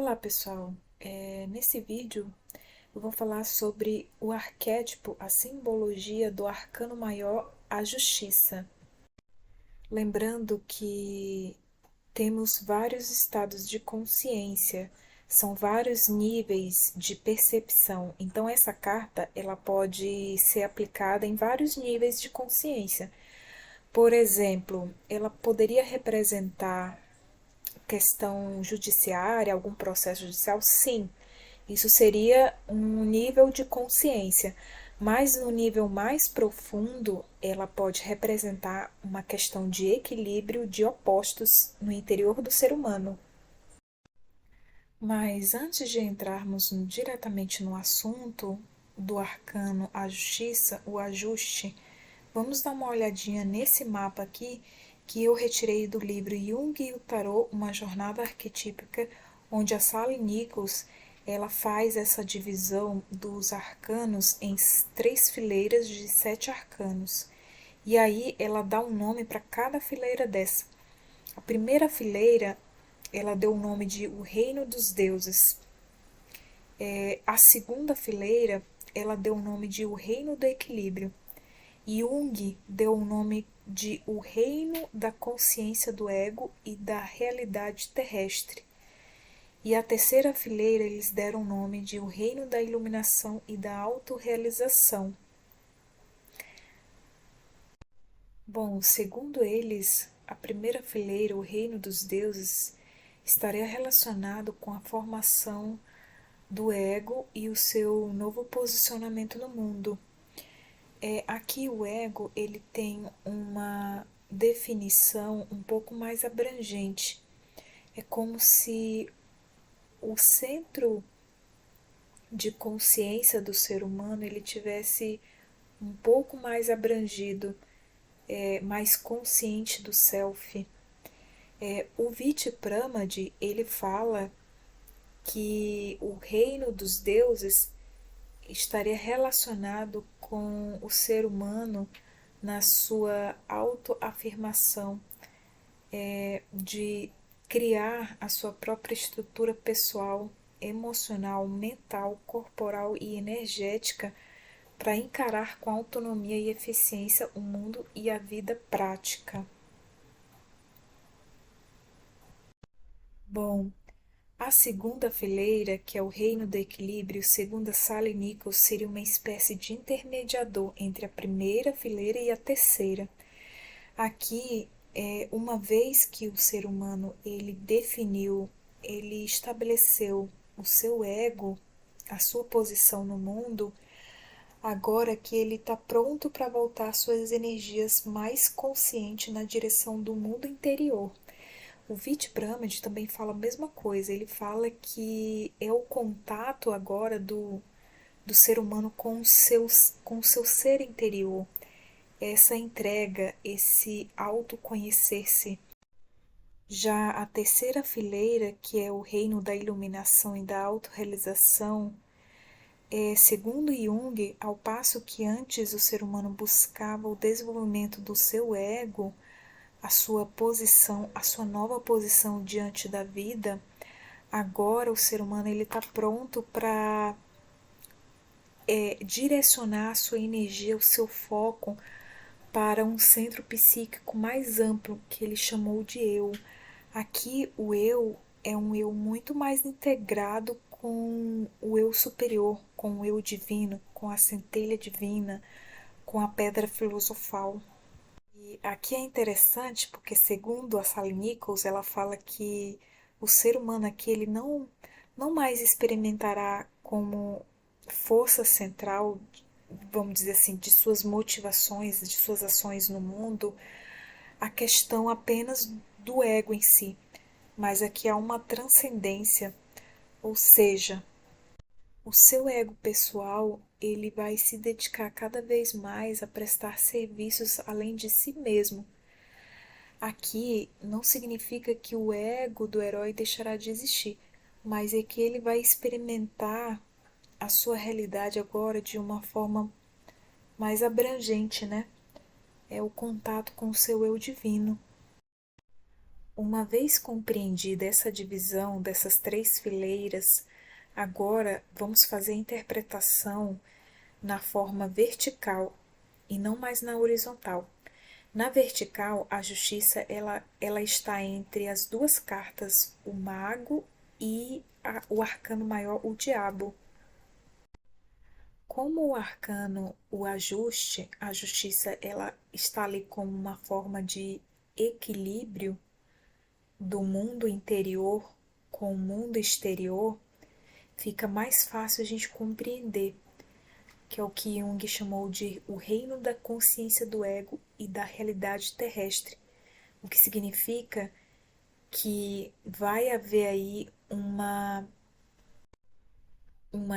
Olá pessoal, nesse vídeo eu vou falar sobre o arquétipo, a simbologia do arcano maior, a justiça. Lembrando que temos vários estados de consciência, são vários níveis de percepção. Então essa carta ela pode ser aplicada em vários níveis de consciência. Por exemplo, ela poderia representar questão judiciária, algum processo judicial? Sim, isso seria um nível de consciência, mas no nível mais profundo, ela pode representar uma questão de equilíbrio de opostos no interior do ser humano. Mas antes de entrarmos diretamente no assunto do arcano, a justiça, o ajuste, vamos dar uma olhadinha nesse mapa aqui que eu retirei do livro Jung e o Tarot, uma jornada arquetípica, onde a Sally Nichols ela faz essa divisão dos arcanos em 3 fileiras de 7 arcanos. E aí ela dá um nome para cada fileira dessa. A primeira fileira ela deu o nome de O Reino dos Deuses. A segunda fileira ela deu o nome de O Reino do Equilíbrio. Jung deu o nome de O Reino da Consciência do Ego e da Realidade Terrestre. E a terceira fileira eles deram o nome de O Reino da Iluminação e da Autorrealização. Bom, segundo eles, a primeira fileira, o Reino dos Deuses, estaria relacionado com a formação do ego e o seu novo posicionamento no mundo. Aqui o ego ele tem uma definição um pouco mais abrangente. É como se o centro de consciência do ser humano ele tivesse um pouco mais abrangido, mais consciente do self. O Vityapramad ele fala que o reino dos deuses estaria relacionado com o ser humano na sua autoafirmação, de criar a sua própria estrutura pessoal, emocional, mental, corporal e energética para encarar com autonomia e eficiência o mundo e a vida prática. Bom, a segunda fileira, que é o reino do equilíbrio, segundo a Sally Nichols, seria uma espécie de intermediador entre a primeira fileira e a terceira. Aqui, uma vez que o ser humano ele definiu, ele estabeleceu o seu ego, a sua posição no mundo, agora que ele está pronto para voltar suas energias mais consciente na direção do mundo interior. O Vityapramad também fala a mesma coisa, ele fala que é o contato agora do ser humano com o seu ser interior, essa entrega, esse autoconhecer-se. Já a terceira fileira, que é o reino da iluminação e da autorrealização, segundo Jung, ao passo que antes o ser humano buscava o desenvolvimento do seu ego, a sua posição, a sua nova posição diante da vida, agora o ser humano ele está pronto para direcionar a sua energia, o seu foco para um centro psíquico mais amplo, que ele chamou de eu. Aqui o eu é um eu muito mais integrado com o eu superior, com o eu divino, com a centelha divina, com a pedra filosofal. E aqui é interessante porque, segundo a Sally Nichols, ela fala que o ser humano aqui ele não mais experimentará como força central, vamos dizer assim, de suas motivações, de suas ações no mundo, a questão apenas do ego em si, mas aqui há uma transcendência, ou seja, o seu ego pessoal ele vai se dedicar cada vez mais a prestar serviços além de si mesmo. Aqui não significa que o ego do herói deixará de existir, mas é que ele vai experimentar a sua realidade agora de uma forma mais abrangente, né? É o contato com o seu eu divino. Uma vez compreendida essa divisão dessas três fileiras, agora vamos fazer a interpretação na forma vertical e não mais na horizontal. Na vertical, a justiça ela está entre as duas cartas, o mago e o arcano maior, o diabo. Como o arcano, o ajuste, a justiça, ela está ali como uma forma de equilíbrio do mundo interior com o mundo exterior, fica mais fácil a gente compreender, que é o que Jung chamou de o reino da consciência do ego e da realidade terrestre, o que significa que vai haver aí uma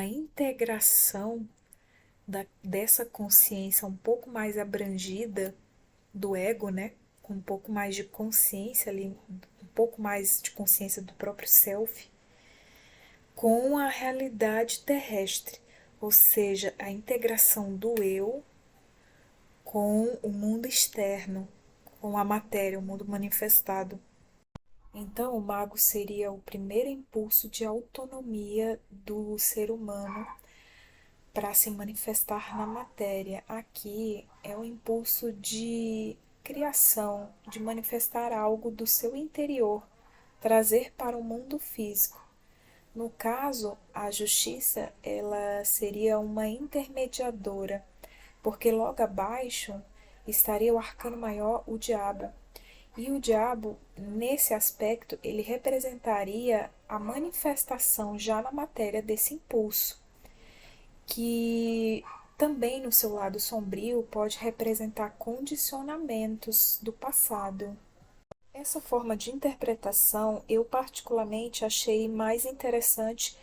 integração dessa consciência um pouco mais abrangida do ego, né? Com um pouco mais de consciência ali, um pouco mais de consciência do próprio self, com a realidade terrestre, ou seja, a integração do eu com o mundo externo, com a matéria, o mundo manifestado. Então, o mago seria o primeiro impulso de autonomia do ser humano para se manifestar na matéria. Aqui é o impulso de criação, de manifestar algo do seu interior, trazer para o mundo físico. No caso, a justiça, ela seria uma intermediadora, porque logo abaixo estaria o arcano maior, o diabo. E o diabo, nesse aspecto, ele representaria a manifestação já na matéria desse impulso, que também no seu lado sombrio pode representar condicionamentos do passado. Essa forma de interpretação eu particularmente achei mais interessante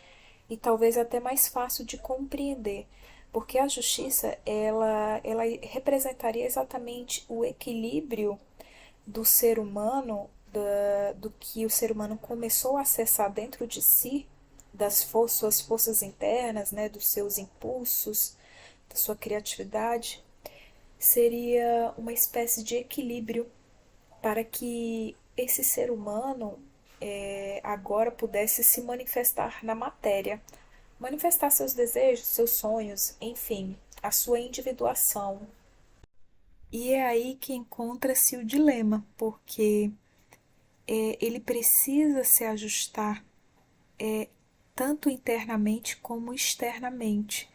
e talvez até mais fácil de compreender, porque a justiça ela representaria exatamente o equilíbrio do ser humano, do que o ser humano começou a acessar dentro de si, suas forças internas, né, dos seus impulsos, da sua criatividade, seria uma espécie de equilíbrio para que esse ser humano agora pudesse se manifestar na matéria, manifestar seus desejos, seus sonhos, enfim, a sua individuação. E é aí que encontra-se o dilema, porque ele precisa se ajustar tanto internamente como externamente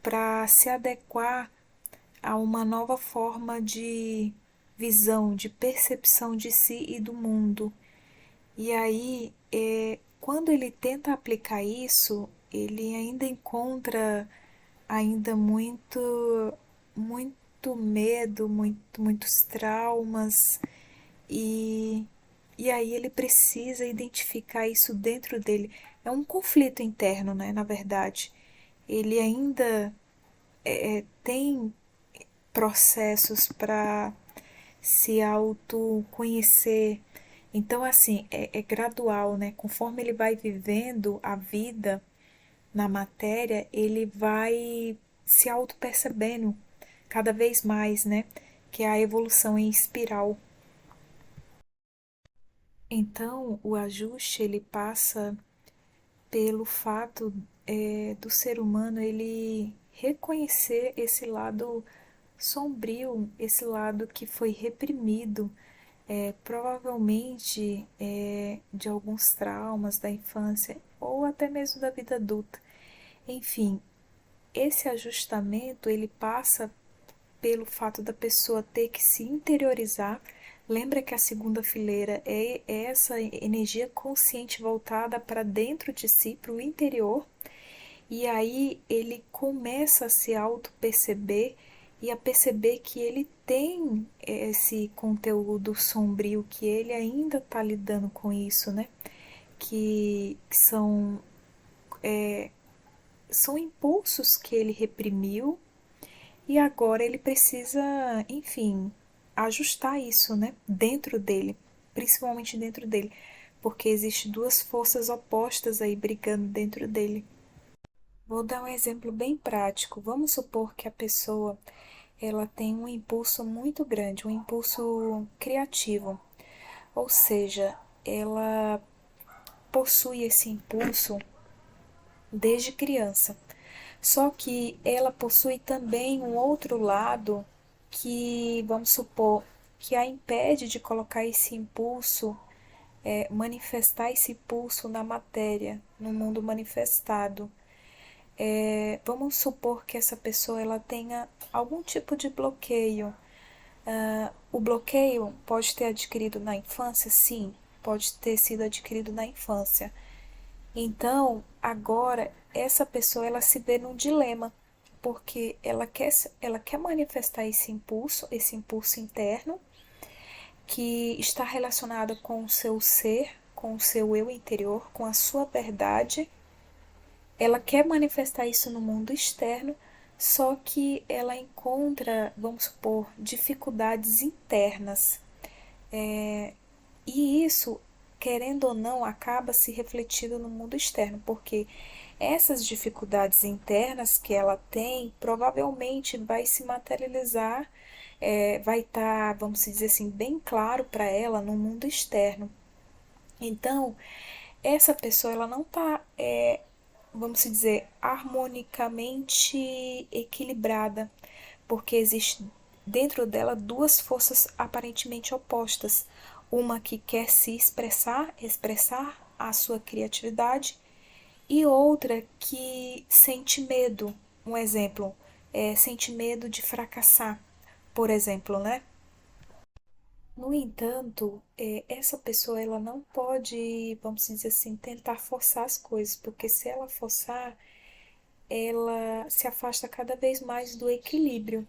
para se adequar a uma nova forma de visão, de percepção de si e do mundo. E aí, quando ele tenta aplicar isso, ele ainda encontra ainda muito medo, muitos traumas e e aí ele precisa identificar isso dentro dele. É um conflito interno, né? Na verdade, ele ainda tem processos para se autoconhecer. Então, assim, é gradual, né? Conforme ele vai vivendo a vida na matéria, ele vai se auto-percebendo cada vez mais, né? Que é a evolução em espiral. Então, o ajuste ele passa pelo fato do ser humano ele reconhecer esse lado sombrio, esse lado que foi reprimido, provavelmente de alguns traumas da infância ou até mesmo da vida adulta. Enfim, esse ajustamento ele passa pelo fato da pessoa ter que se interiorizar. Lembra que a segunda fileira é essa energia consciente voltada para dentro de si, para o interior, e aí ele começa a se auto-perceber e a perceber que ele tem esse conteúdo sombrio, que ele ainda está lidando com isso, né? Que são impulsos que ele reprimiu e agora ele precisa, enfim, ajustar isso, né? Dentro dele, principalmente dentro dele, porque existe duas forças opostas aí brigando dentro dele. Vou dar um exemplo bem prático. Vamos supor que a pessoa ela tem um impulso muito grande, um impulso criativo. ou seja, ela possui esse impulso desde criança. Só que ela possui também um outro lado que, vamos supor, que a impede de colocar esse impulso, manifestar esse impulso na matéria, no mundo manifestado. Vamos supor que essa pessoa ela tenha algum tipo de bloqueio. O bloqueio pode ter adquirido na infância? Sim, pode ter sido adquirido na infância. Então, agora, essa pessoa ela se vê num dilema, porque ela quer manifestar esse impulso interno, que está relacionado com o seu ser, com o seu eu interior, com a sua verdade. Ela quer manifestar isso no mundo externo, só que ela encontra, vamos supor, dificuldades internas. E isso, querendo ou não, acaba se refletindo no mundo externo, porque essas dificuldades internas que ela tem provavelmente vai se materializar, vai estar, vamos dizer assim, bem claro para ela no mundo externo. Então, essa pessoa ela não está, vamos dizer, harmonicamente equilibrada, porque existe dentro dela duas forças aparentemente opostas. Uma que quer se expressar a sua criatividade, e outra que sente medo. Um exemplo, sente medo de fracassar, por exemplo, né? No entanto, essa pessoa ela não pode, vamos dizer assim, tentar forçar as coisas, porque se ela forçar, ela se afasta cada vez mais do equilíbrio.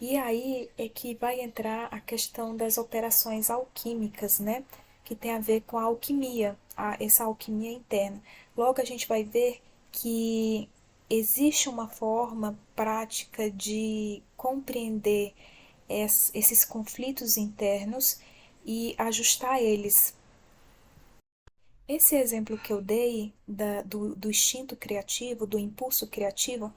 E aí é que vai entrar a questão das operações alquímicas, né? Que tem a ver com a alquimia, essa alquimia interna. Logo a gente vai ver que existe uma forma prática de compreender esses conflitos internos e ajustar eles. Esse exemplo que eu dei do instinto criativo, do impulso criativo,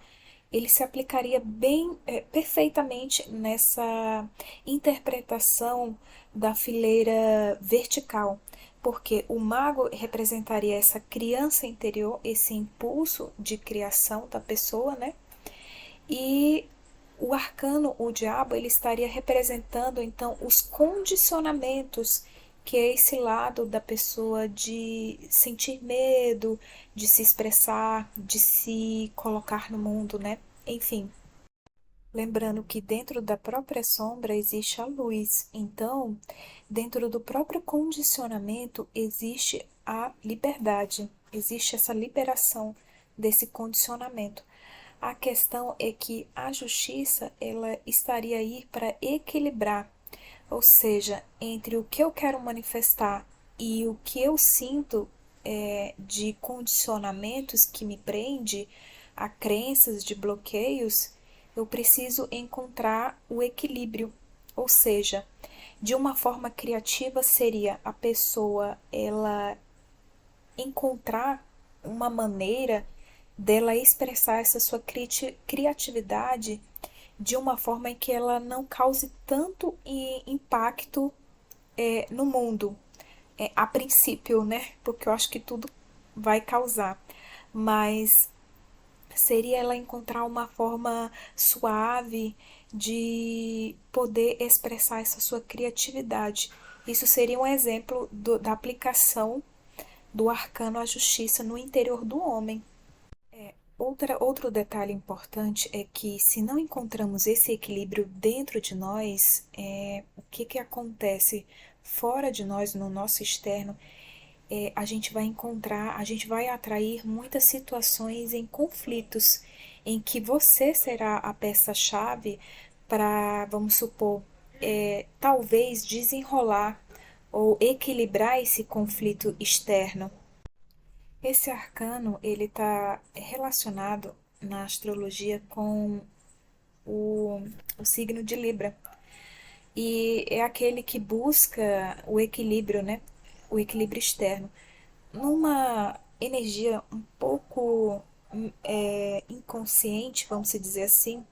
ele se aplicaria bem, perfeitamente nessa interpretação da fileira vertical, porque o mago representaria essa criança interior, esse impulso de criação da pessoa, né? E o arcano, o diabo, ele estaria representando então os condicionamentos, que é esse lado da pessoa de sentir medo, de se expressar, de se colocar no mundo, né? Enfim, lembrando que dentro da própria sombra existe a luz. Então, dentro do próprio condicionamento existe a liberdade, existe essa liberação desse condicionamento. A questão é que a justiça ela estaria aí para equilibrar, ou seja, entre o que eu quero manifestar e o que eu sinto de condicionamentos que me prende a crenças de bloqueios, eu preciso encontrar o equilíbrio. Ou seja, de uma forma criativa seria a pessoa ela encontrar uma maneira dela expressar essa sua criatividade de uma forma em que ela não cause tanto impacto no mundo, a princípio, né? Porque eu acho que tudo vai causar, mas seria ela encontrar uma forma suave de poder expressar essa sua criatividade. Isso seria um exemplo da aplicação do arcano à justiça no interior do homem. Outro detalhe importante é que se não encontramos esse equilíbrio dentro de nós, o que que acontece fora de nós, no nosso externo, a gente vai encontrar, a gente vai atrair muitas situações em conflitos, em que você será a peça-chave para, vamos supor, talvez desenrolar ou equilibrar esse conflito externo. Esse arcano ele está relacionado na astrologia com o, o signo de Libra e é aquele que busca o equilíbrio, né? O equilíbrio externo. Numa energia um pouco inconsciente, vamos dizer assim,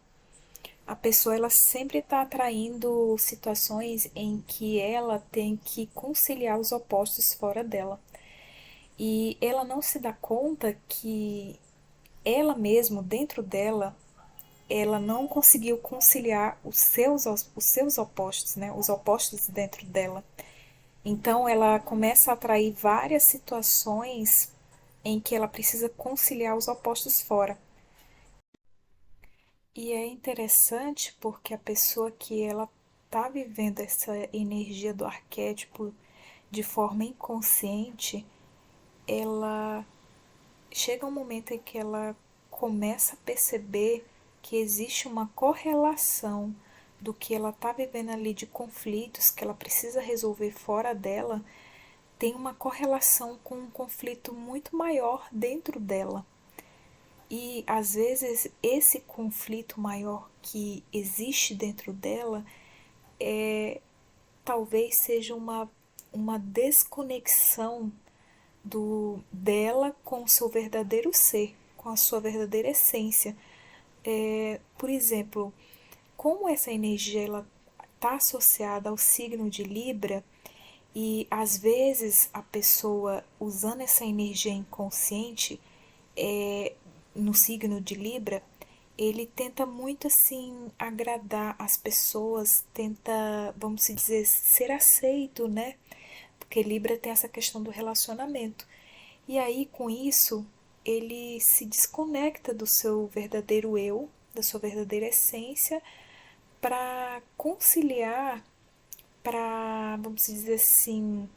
a pessoa ela sempre está atraindo situações em que ela tem que conciliar os opostos fora dela. E ela não se dá conta que ela mesma, dentro dela, ela não conseguiu conciliar os seus opostos, né? Os opostos dentro dela. Então ela começa a atrair várias situações em que ela precisa conciliar os opostos fora. E é interessante porque a pessoa que ela está vivendo essa energia do arquétipo de forma inconsciente, ela chega um momento em que ela começa a perceber que existe uma correlação do que ela está vivendo ali de conflitos que ela precisa resolver fora dela, tem uma correlação com um conflito muito maior dentro dela. E às vezes esse conflito maior que existe dentro dela talvez seja uma desconexão dela com o seu verdadeiro ser, com a sua verdadeira essência. Por exemplo, como essa energia ela está associada ao signo de Libra, e às vezes a pessoa usando essa energia inconsciente no signo de Libra, ele tenta muito assim agradar as pessoas, tenta, vamos dizer, ser aceito, né? Porque Libra tem essa questão do relacionamento. E aí, com isso, ele se desconecta do seu verdadeiro eu, da sua verdadeira essência, para conciliar, para, vamos dizer assim,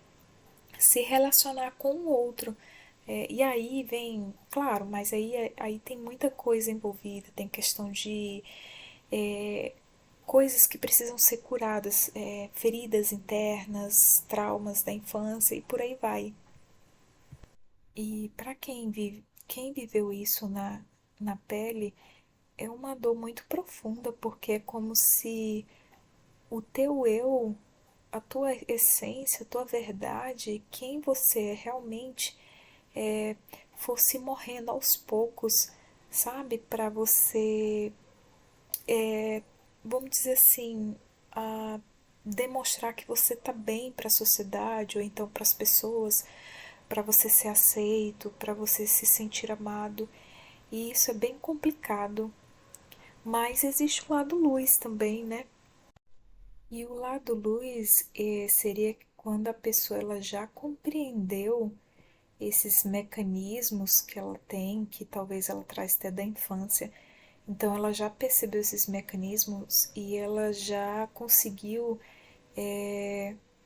se relacionar com o outro. E aí vem, claro, mas aí tem muita coisa envolvida, tem questão de coisas que precisam ser curadas, feridas internas, traumas da infância e por aí vai. E para quem viveu isso na pele, é uma dor muito profunda, porque é como se o teu eu, a tua essência, a tua verdade, quem você é realmente, é, fosse morrendo aos poucos, sabe? Para você, vamos dizer assim, a demonstrar que você está bem para a sociedade ou então para as pessoas, para você ser aceito, para você se sentir amado. E isso é bem complicado. Mas existe o lado luz também, né? E o lado luz seria quando a pessoa ela já compreendeu esses mecanismos que ela tem, que talvez ela traz até da infância. Então ela já percebeu esses mecanismos e ela já conseguiu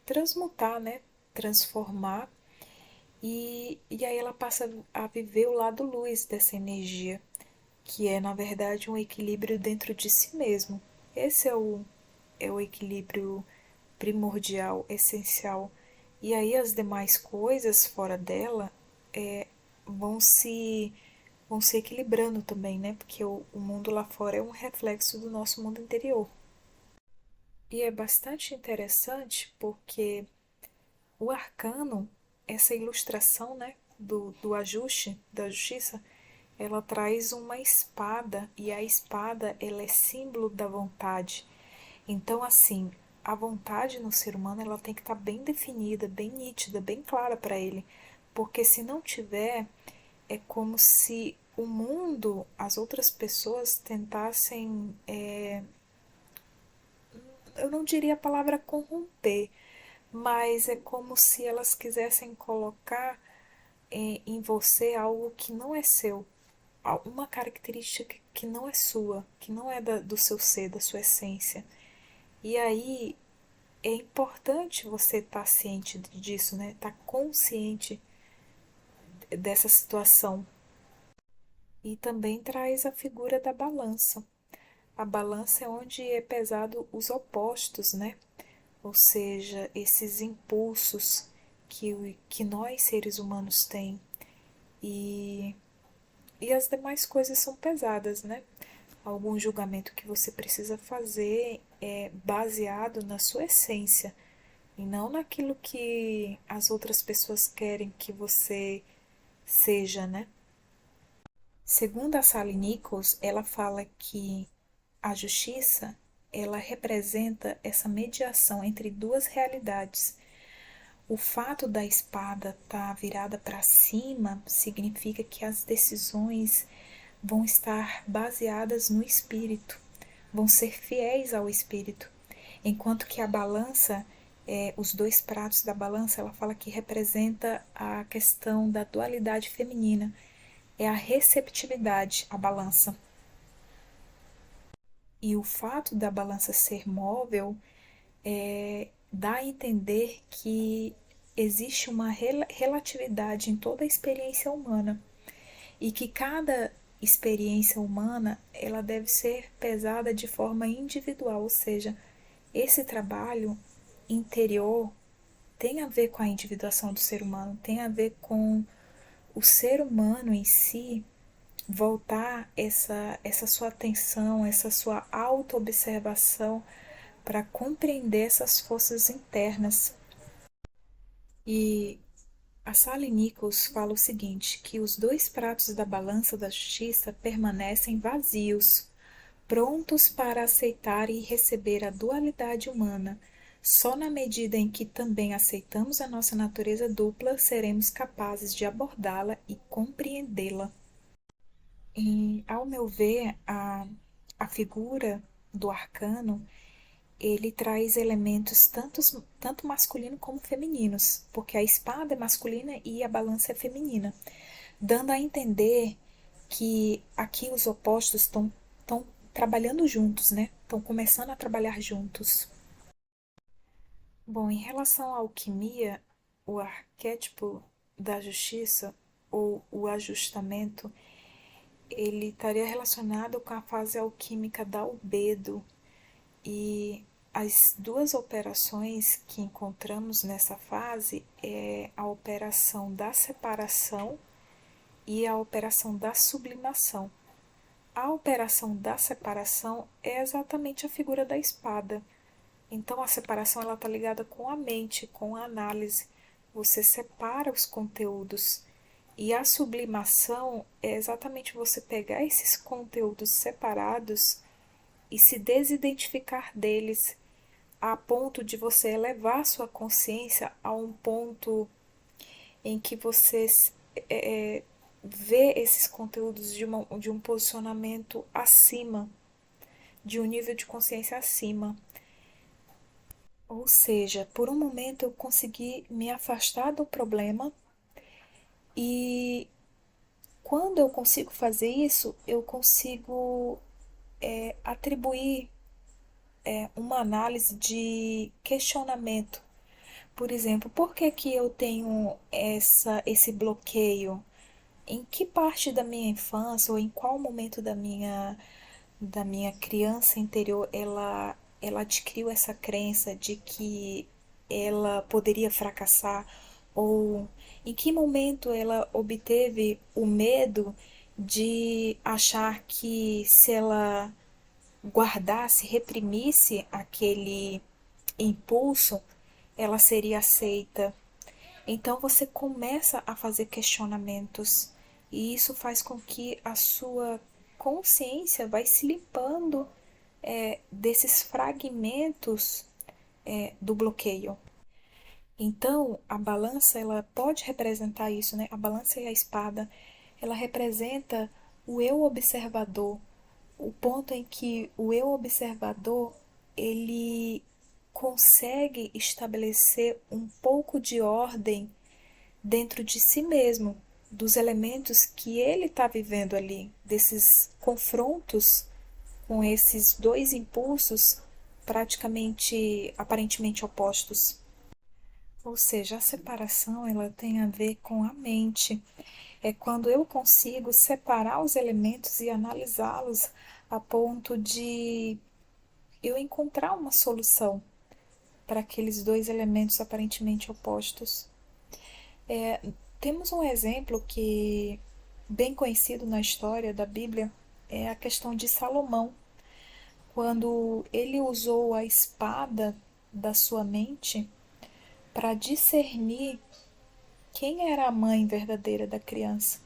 transmutar, né? Transformar. E aí ela passa a viver o lado luz dessa energia, que é na verdade um equilíbrio dentro de si mesmo. Esse é o equilíbrio primordial, essencial. E aí as demais coisas fora dela vão se vão se equilibrando também, né? Porque o mundo lá fora é um reflexo do nosso mundo interior. E é bastante interessante porque o arcano, essa ilustração, né, do ajuste, da justiça, ela traz uma espada, e a espada ela é símbolo da vontade. Então, assim, a vontade no ser humano ela tem que estar bem definida, bem nítida, bem clara para ele, porque se não tiver, é como se o mundo, as outras pessoas tentassem, eu não diria a palavra corromper, mas é como se elas quisessem colocar em você algo que não é seu, uma característica que não é sua, que não é do seu ser, da sua essência. E aí é importante você estar ciente disso, né? Estar consciente dessa situação. E também traz a figura da balança. A balança é onde é pesado os opostos, né? Ou seja, esses impulsos que nós seres humanos tem e, e as demais coisas são pesadas, né? Algum julgamento que você precisa fazer é baseado na sua essência e não naquilo que as outras pessoas querem que você seja, né? Segundo a Sally Nichols, ela fala que A justiça, ela representa essa mediação entre duas realidades. O fato da espada estar virada para cima significa que as decisões vão estar baseadas no espírito, vão ser fiéis ao espírito, enquanto que a balança, os dois pratos da balança, ela fala que representa a questão da dualidade feminina, é a receptividade, a balança. E o fato da balança ser móvel dá a entender que existe uma relatividade em toda a experiência humana e que cada experiência humana ela deve ser pesada de forma individual, ou seja, esse trabalho interior tem a ver com a individuação do ser humano, tem a ver com o ser humano em si voltar essa sua atenção, essa sua autoobservação para compreender essas forças internas. E a Sally Nichols fala o seguinte, que os dois pratos da balança da justiça permanecem vazios, prontos para aceitar e receber a dualidade humana. Só na medida em que também aceitamos a nossa natureza dupla, seremos capazes de abordá-la e compreendê-la. E, ao meu ver, a figura do arcano, ele traz elementos tanto masculino como femininos, porque a espada é masculina e a balança é feminina, dando a entender que aqui os opostos estão trabalhando juntos, né? Estão começando a trabalhar juntos. Bom, em relação à alquimia, o arquétipo da justiça ou o ajustamento, ele estaria relacionado com a fase alquímica da albedo e as duas operações que encontramos nessa fase é a operação da separação e a operação da sublimação. A operação da separação é exatamente a figura da espada. Então a separação ela está ligada com a mente, com a análise. Você separa os conteúdos. E a sublimação é exatamente você pegar esses conteúdos separados e se desidentificar deles a ponto de você elevar sua consciência a um ponto em que você é, vê esses conteúdos de um posicionamento acima, de um nível de consciência acima. Ou seja, por um momento eu consegui me afastar do problema e quando eu consigo fazer isso, eu consigo atribuir uma análise de questionamento. Por exemplo, por que que eu tenho esse bloqueio? Em que parte da minha infância ou em qual momento da minha criança interior ela adquiriu essa crença de que ela poderia fracassar? Ou em que momento ela obteve o medo de achar que se ela guardasse, reprimisse aquele impulso, ela seria aceita. Então você começa a fazer questionamentos e isso faz com que a sua consciência vai se limpando desses fragmentos do bloqueio. Então a balança ela pode representar isso, né? A balança e a espada ela representa o eu observador, o ponto em que o eu observador ele consegue estabelecer um pouco de ordem dentro de si mesmo, dos elementos que ele está vivendo ali, desses confrontos com esses dois impulsos praticamente, aparentemente opostos. Ou seja, a separação ela tem a ver com a mente. É quando eu consigo separar os elementos e analisá-los a ponto de eu encontrar uma solução para aqueles dois elementos aparentemente opostos. Temos um exemplo que bem conhecido na história da Bíblia é a questão de Salomão, quando ele usou a espada da sua mente para discernir quem era a mãe verdadeira da criança.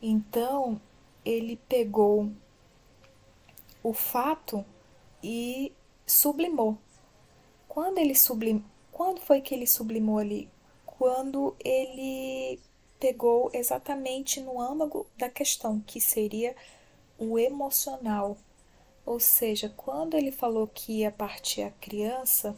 Então, ele pegou o fato e sublimou. Quando ele quando foi que ele sublimou ali? Quando ele pegou exatamente no âmago da questão, que seria o emocional. Ou seja, quando ele falou que ia partir a criança,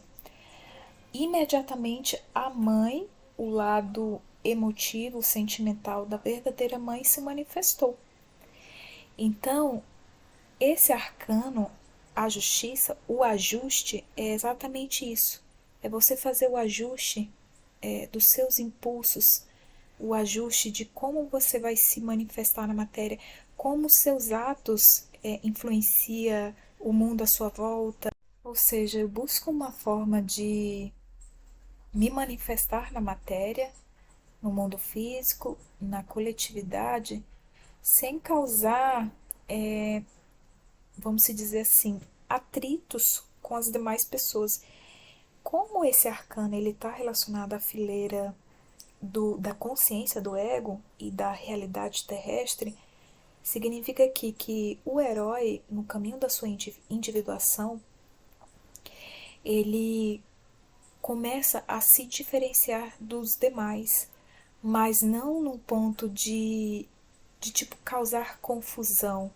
imediatamente a mãe, o lado emotivo, sentimental da verdadeira mãe se manifestou. Então, esse arcano, a justiça, o ajuste, é exatamente isso. É você fazer o ajuste dos seus impulsos, o ajuste de como você vai se manifestar na matéria, como seus atos influencia o mundo à sua volta. Ou seja, eu busco uma forma de me manifestar na matéria, no mundo físico, na coletividade, sem causar, vamos dizer assim, atritos com as demais pessoas. Como esse arcano ele está relacionado à fileira da consciência do ego e da realidade terrestre, significa aqui que o herói, no caminho da sua individuação, ele começa a se diferenciar dos demais, mas não no ponto de tipo causar confusão,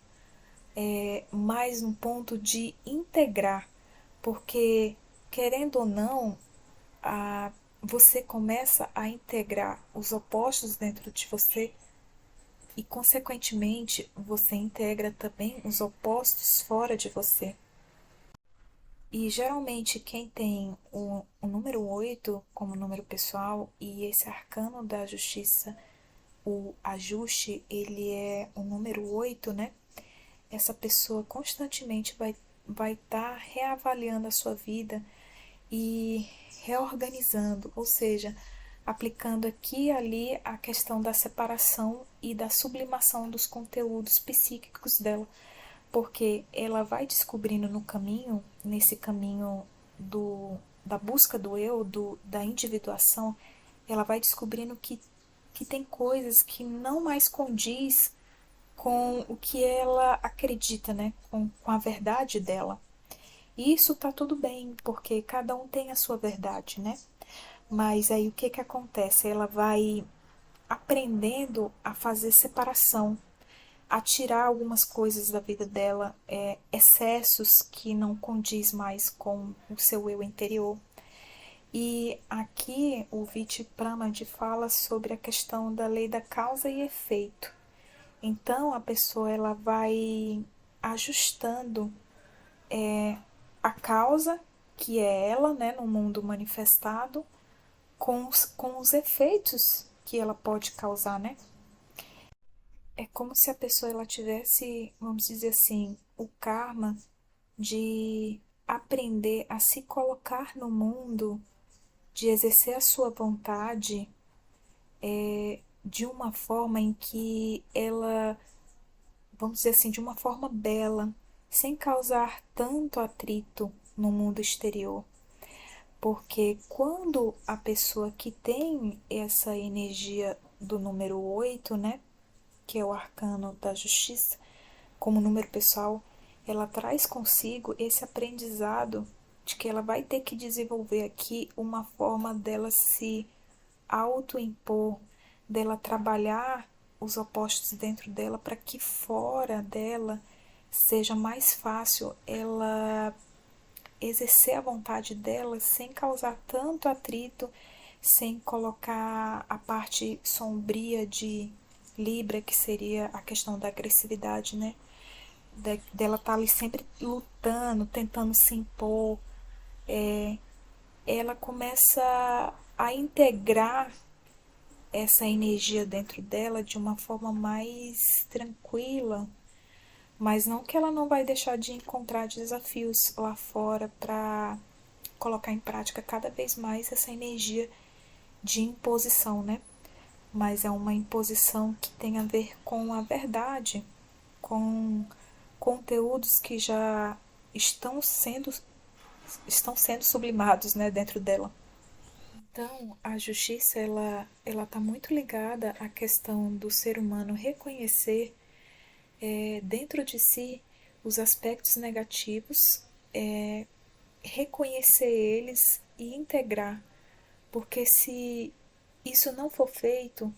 mas no ponto de integrar, porque querendo ou não, você começa a integrar os opostos dentro de você e, consequentemente, você integra também os opostos fora de você. E geralmente quem tem o número 8 como número pessoal e esse arcano da justiça, o ajuste, ele é o número 8, né? Essa pessoa constantemente vai estar reavaliando a sua vida e reorganizando, ou seja, aplicando aqui e ali a questão da separação e da sublimação dos conteúdos psíquicos dela, porque ela vai descobrindo no caminho, nesse caminho da busca do eu, da individuação, ela vai descobrindo que tem coisas que não mais condiz com o que ela acredita, né? Com a verdade dela. E isso tá tudo bem, porque cada um tem a sua verdade, né? Mas aí o que que acontece? Ela vai aprendendo a fazer separação, a tirar algumas coisas da vida dela, excessos que não condiz mais com o seu eu interior. E aqui o Vidyapramad fala sobre a questão da lei da causa e efeito. Então a pessoa ela vai ajustando a causa, que é ela, né, no mundo manifestado, com os efeitos que ela pode causar, né? É como se a pessoa ela tivesse, vamos dizer assim, o karma de aprender a se colocar no mundo, de exercer a sua vontade de uma forma em que ela, vamos dizer assim, de uma forma bela, sem causar tanto atrito no mundo exterior. Porque quando a pessoa que tem essa energia do número 8, né, que é o arcano da justiça, como número pessoal, ela traz consigo esse aprendizado de que ela vai ter que desenvolver aqui uma forma dela se autoimpor, dela trabalhar os opostos dentro dela para que fora dela seja mais fácil ela exercer a vontade dela sem causar tanto atrito, sem colocar a parte sombria de Libra, que seria a questão da agressividade, né? Dela estar ali sempre lutando, tentando se impor. Ela começa a integrar essa energia dentro dela de uma forma mais tranquila, mas não que ela não vai deixar de encontrar desafios lá fora para colocar em prática cada vez mais essa energia de imposição, né? Mas é uma imposição que tem a ver com a verdade, com conteúdos que já estão sendo sublimados, né, dentro dela. Então, a justiça ela está muito ligada à questão do ser humano reconhecer dentro de si os aspectos negativos, reconhecer eles e integrar, porque se isso não for feito,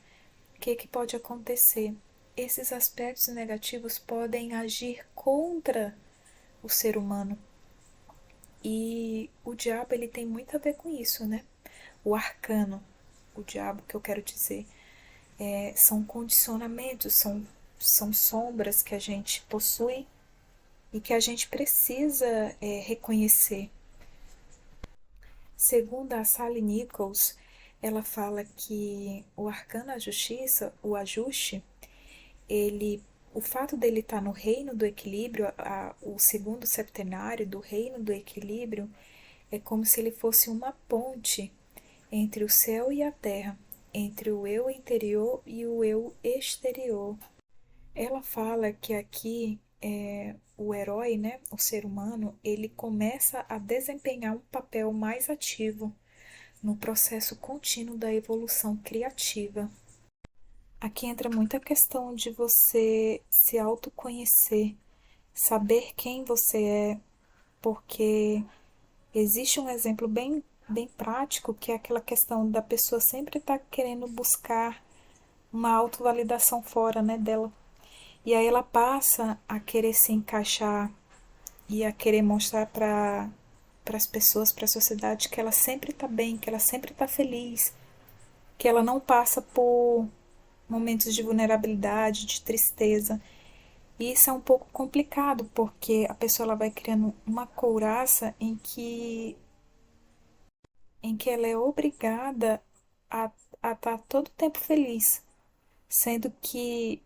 o que pode acontecer? Esses aspectos negativos podem agir contra o ser humano. E o diabo ele tem muito a ver com isso, né? O arcano, o diabo que eu quero dizer, são condicionamentos, são sombras que a gente possui e que a gente precisa reconhecer. Segundo a Sally Nichols, ela fala que o arcano da justiça, o ajuste, o fato dele estar no reino do equilíbrio, o segundo septenário do reino do equilíbrio, é como se ele fosse uma ponte entre o céu e a terra, entre o eu interior e o eu exterior. Ela fala que aqui o herói, né, o ser humano, ele começa a desempenhar um papel mais ativo no processo contínuo da evolução criativa. Aqui entra muita questão de você se autoconhecer, saber quem você é, porque existe um exemplo bem prático que é aquela questão da pessoa sempre estar querendo buscar uma autovalidação fora, né, dela. E aí ela passa a querer se encaixar e a querer mostrar para as pessoas, para a sociedade, que ela sempre está bem, que ela sempre está feliz, que ela não passa por momentos de vulnerabilidade, de tristeza. E isso é um pouco complicado, porque a pessoa ela vai criando uma couraça em que ela é obrigada a estar todo o tempo feliz, sendo que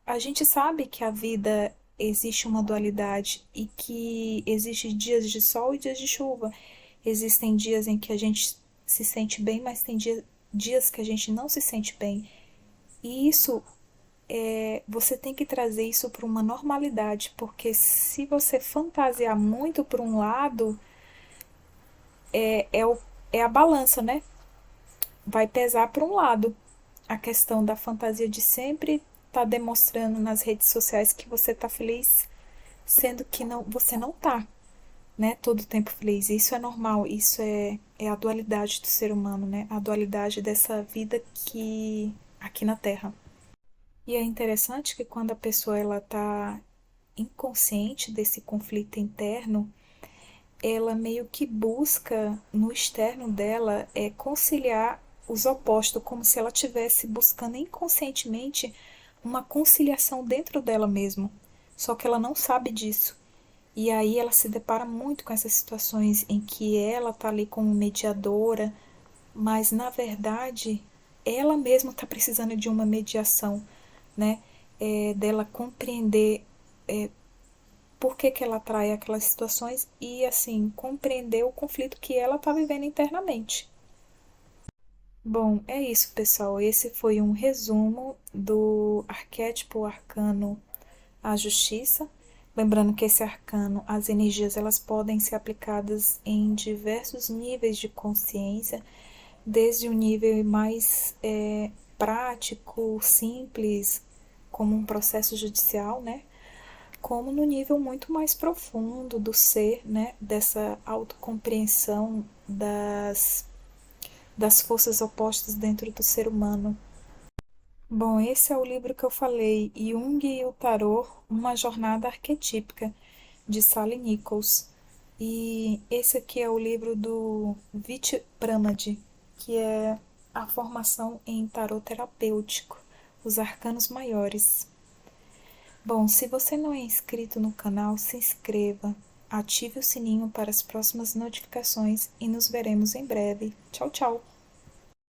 a gente sabe que a vida existe uma dualidade e que existe dias de sol e dias de chuva. Existem dias em que a gente se sente bem, mas tem dias que a gente não se sente bem. E isso você tem que trazer isso para uma normalidade, porque se você fantasiar muito por um lado, é, é, o, é a balança, né? Vai pesar para um lado. A questão da fantasia de sempre estar demonstrando nas redes sociais que você está feliz, sendo que não, você não está, né? Todo o tempo feliz. Isso é normal, isso é a dualidade do ser humano, né? A dualidade dessa vida aqui na Terra. E é interessante que quando a pessoa ela está inconsciente desse conflito interno, ela meio que busca no externo dela conciliar os opostos, como se ela estivesse buscando inconscientemente uma conciliação dentro dela mesma. Só que ela não sabe disso. E aí ela se depara muito com essas situações em que ela está ali como mediadora, mas na verdade ela mesma está precisando de uma mediação, né? Dela compreender por que que ela atrai aquelas situações e, assim, compreender o conflito que ela está vivendo internamente. Bom, é isso, pessoal. Esse foi um resumo do arquétipo arcano A Justiça. Lembrando que esse arcano, as energias, elas podem ser aplicadas em diversos níveis de consciência, desde o nível mais prático, simples, como um processo judicial, né? Como no nível muito mais profundo do ser, né? Dessa autocompreensão das forças opostas dentro do ser humano. Bom, esse é o livro que eu falei, Jung e o Tarot, uma jornada arquetípica, de Sally Nichols. E esse aqui é o livro do Vit Pramad, que é a formação em tarot terapêutico, os arcanos maiores. Bom, se você não é inscrito no canal, se inscreva, ative o sininho para as próximas notificações e nos veremos em breve. Tchau, tchau!